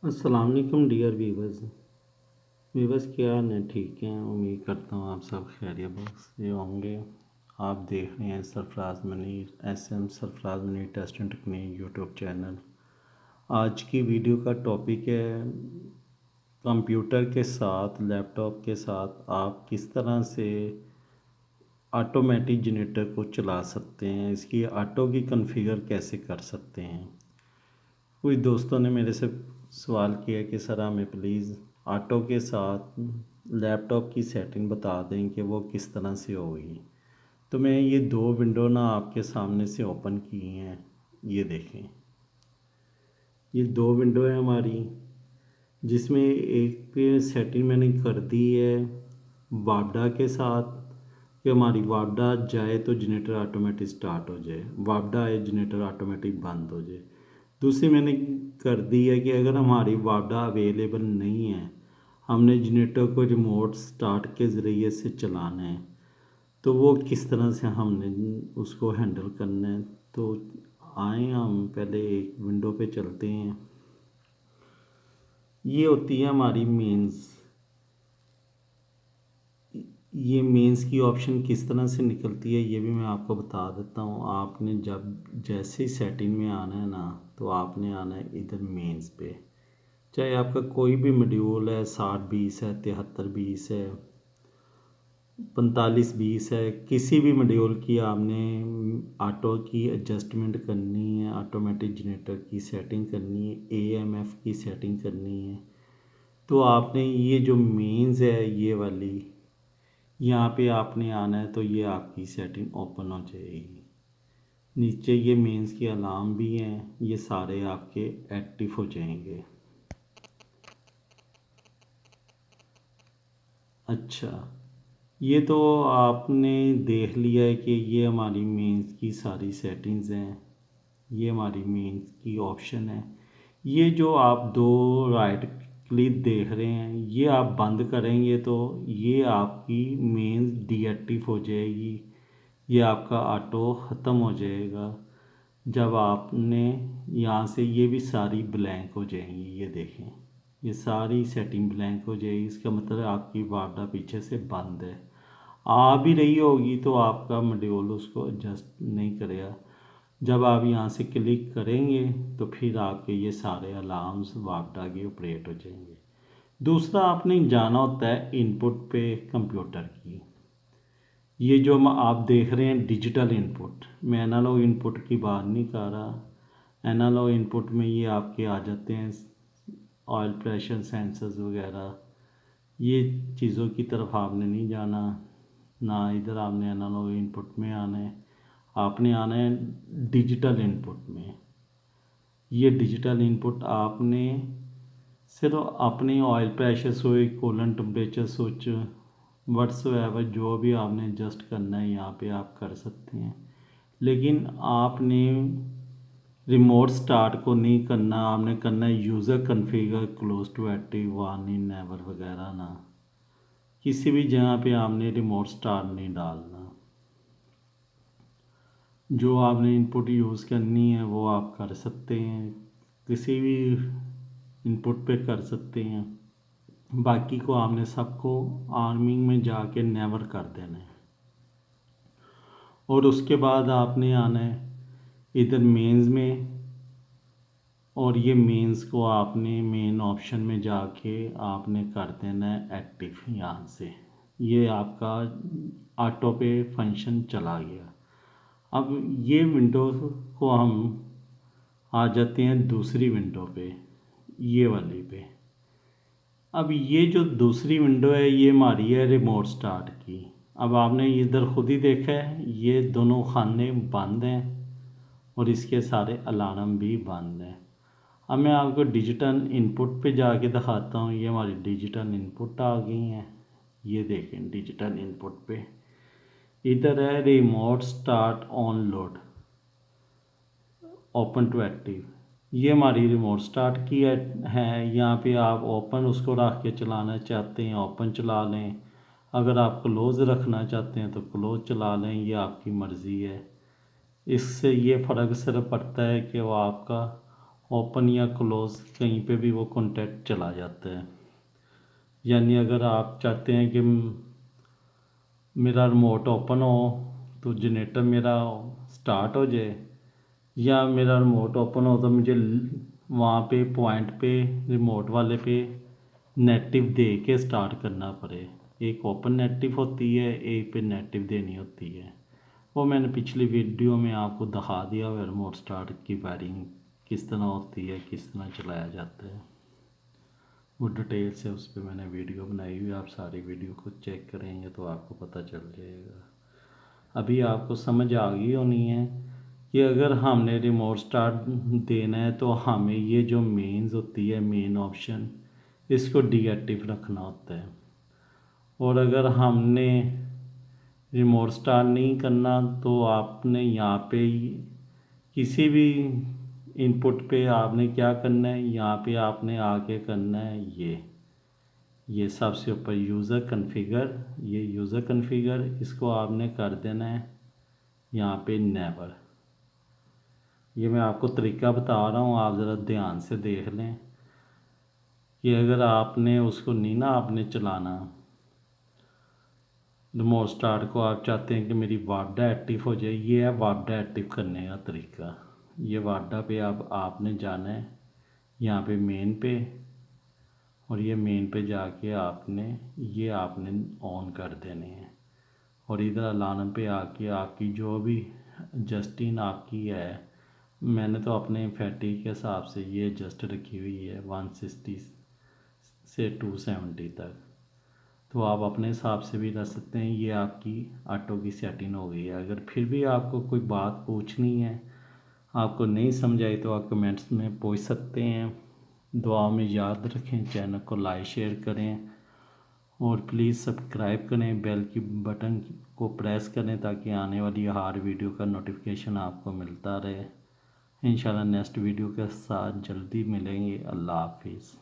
अस्सलाम वालेकुम dear viewers. Viewers क्या हाल है? ठीक हैं, उम्मीद करता हूँ आप सब खैरियत से होंगे। आप देख रहे हैं Sarfaraz Munir SM Sarfaraz Munir test and technique YouTube channel. आज की वीडियो का टॉपिक है कंप्यूटर के साथ, लैपटॉप के साथ आप किस तरह से ऑटोमेटिक जनरेटर को चला सकते हैं, इसकी ऑटो की कॉन्फ़िगर कैसे कर सकते हैं। कुछ दोस्तों ने मेरे से सवाल किया कि सर हमें प्लीज़ ऑटो के साथ लैपटॉप की सेटिंग बता दें कि वो किस तरह से होगी। तो मैं ये दो विंडो ना आपके सामने से ओपन की हैं। ये देखें, ये दो विंडो है हमारी, जिसमें एक पे सेटिंग मैंने कर दी है वापडा के साथ कि हमारी वापडा जाए तो जनरेटर ऑटोमेटिक स्टार्ट हो जाए, वापडा आए जनरेटर ऑटोमेटिक बंद हो जाए। दूसरी मैंने कर दी है कि अगर हमारी वापडा अवेलेबल नहीं है, हमने जनरेटर को रिमोट स्टार्ट के ज़रिए से चलाना है, तो वो किस तरह से हमने उसको हैंडल करना है। तो आए हम पहले एक विंडो पे चलते हैं। ये होती है हमारी मेंस। ये मेंस की ऑप्शन किस तरह से निकलती है ये भी मैं आपको बता देता हूँ। आपने जब जैसे ही सेटिंग में आना है ना, तो आपने आना है इधर मेंस पे। चाहे आपका कोई भी मॉड्यूल है, 60-20 है, 73-20 है, 45-20 है, किसी भी मॉड्यूल की आपने ऑटो की एडजस्टमेंट करनी है, ऑटोमेटिक जनरेटर की सेटिंग करनी है, AMF की सेटिंग करनी है, तो आपने ये जो मेंस है ये वाली, यहाँ पे आपने आना है। तो ये आपकी सेटिंग ओपन हो जाएगी। नीचे ये मेंस के अलार्म भी हैं, ये सारे आपके एक्टिव हो जाएंगे। अच्छा, ये तो आपने देख लिया है कि ये हमारी मेंस की सारी सेटिंग्स हैं। ये हमारी मेंस की ऑप्शन है। ये जो आप दो राइट क्लिक देख रहे हैं, ये आप बंद करेंगे तो ये आपकी मेंस डीएक्टिव हो जाएगी। ये आपका ऑटो ख़त्म हो जाएगा। जब आपने यहाँ से ये भी सारी ब्लैंक हो जाएंगी, ये देखें, ये सारी सेटिंग ब्लैंक हो जाएगी। इसका मतलब आपकी वापडा पीछे से बंद है। आ भी रही होगी तो आपका मॉड्यूल उसको एडजस्ट नहीं करेगा। जब आप यहाँ से क्लिक करेंगे तो फिर आपके ये सारे अलार्म्स वापडा के ऑपरेट हो जाएंगे। दूसरा आपने जाना होता है इनपुट पे कंप्यूटर की। ये जो आप देख रहे हैं डिजिटल इनपुट, मैं एनालॉग इनपुट की बात नहीं कर रहा। एनालॉग इनपुट में ये आपके आ जाते हैं ऑयल प्रेशर सेंसर्स वगैरह। ये चीज़ों की तरफ आपने नहीं जाना ना, इधर आपने एनालॉग इनपुट में आना है। आपने आना है डिजिटल इनपुट में। ये डिजिटल इनपुट आपने सिर्फ अपने oil pressure switch, coolant temperature switch, whatsoever जो भी आपने एडजस्ट करना है यहाँ पे आप कर सकते हैं। लेकिन आपने रिमोट स्टार्ट को नहीं करना, आपने करना है user configure close to active warning never वगैरह ना। किसी भी जगह पे आपने रिमोट स्टार्ट नहीं डालना। जो आपने इनपुट यूज़ करनी है वो आप कर सकते हैं, किसी भी इनपुट पे कर सकते हैं। बाकी को आपने सबको आर्मिंग में जाके नेवर कर देना है। और उसके बाद आपने आना है इधर मेंस में, और ये मेंस को आपने मेन ऑप्शन में जाके आपने कर देना है एक्टिव। यहाँ से ये आपका ऑटो पे फंक्शन चला गया। अब ये विंडो को हम आ जाते हैं दूसरी विंडो पे, ये वाली पे। अब ये जो दूसरी विंडो है ये हमारी है रिमोट स्टार्ट की। अब आपने इधर खुद ही देखा है ये दोनों खाने बंद हैं और इसके सारे अलार्म भी बंद हैं। अब मैं आपको डिजिटल इनपुट पे जाके दिखाता हूँ। ये हमारी डिजिटल इनपुट आ गई हैं। ये देखें डिजिटल इनपुट पे इधर है remote start on load open to active. ये हमारी रिमोट स्टार्ट की है। यहाँ पे आप ओपन उसको रख के चलाना चाहते हैं ओपन चला लें, अगर आप क्लोज़ रखना चाहते हैं तो क्लोज़ चला लें, ये आपकी मर्ज़ी है। इससे ये फ़र्क सिर्फ पड़ता है कि वो आपका ओपन या क्लोज़ कहीं पे भी वो कॉन्टैक्ट चला जाता है। यानी अगर आप चाहते हैं कि मेरा रिमोट ओपन हो तो जनरेटर मेरा स्टार्ट हो जाए, या मेरा रिमोट ओपन हो तो मुझे वहाँ पे पॉइंट पे रिमोट वाले पे नेगेटिव दे के स्टार्ट करना पड़े। एक ओपन नेगेटिव होती है, एक पे नेगेटिव देनी होती है। वो मैंने पिछली वीडियो में आपको दिखा दिया हुआ रिमोट स्टार्ट की वायरिंग किस तरह होती है, किस तरह चलाया जाता है। वो डिटेल से उस पर मैंने वीडियो बनाई हुई, आप सारी वीडियो को चेक करेंगे तो आपको पता चल जाएगा। अभी आपको समझ आ गई होनी है कि अगर हमने रिमोट स्टार्ट देना है तो हमें ये जो मेन्स होती है, मेन ऑप्शन, इसको डीएक्टिव रखना होता है। और अगर हमने रिमोट स्टार्ट नहीं करना तो आपने यहाँ पे किसी भी इनपुट पे आपने क्या करना है, यहाँ पे आपने आके करना है ये सबसे ऊपर यूज़र कन्फिगर, ये यूज़र कन्फिगर, इसको आपने कर देना है यहाँ पे नेवर। ये मैं आपको तरीका बता रहा हूँ, आप ज़रा ध्यान से देख लें कि अगर आपने उसको नहीं ना आपने चलाना रिमोट स्टार्ट को, आप चाहते हैं कि मेरी वाडा एक्टिव हो जाए, ये है वाडा एक्टिव करने का तरीका। ये वाडा पे अब आपने जाना है यहाँ पे मेन पे, और ये मेन पे जाके आपने ऑन कर देने हैं। और इधर अलार्म पे आके आपकी जो भी जस्टिन आपकी है, मैंने तो अपने फैटी के हिसाब से ये एडजस्ट रखी हुई है 160 से 270 तक, तो आप अपने हिसाब से भी रख सकते हैं। ये आपकी ऑटो की सेटिंग हो गई है। अगर फिर भी आपको कोई बात पूछनी है, आपको नहीं समझ आई, तो आप कमेंट्स में पूछ सकते हैं। दुआ में याद रखें, चैनल को लाइक शेयर करें और प्लीज़ सब्सक्राइब करें, बेल की बटन को प्रेस करें ताकि आने वाली हर वीडियो का नोटिफिकेशन आपको मिलता रहे। इंशाल्लाह नेक्स्ट वीडियो के साथ जल्दी मिलेंगे। अल्लाह हाफिज़।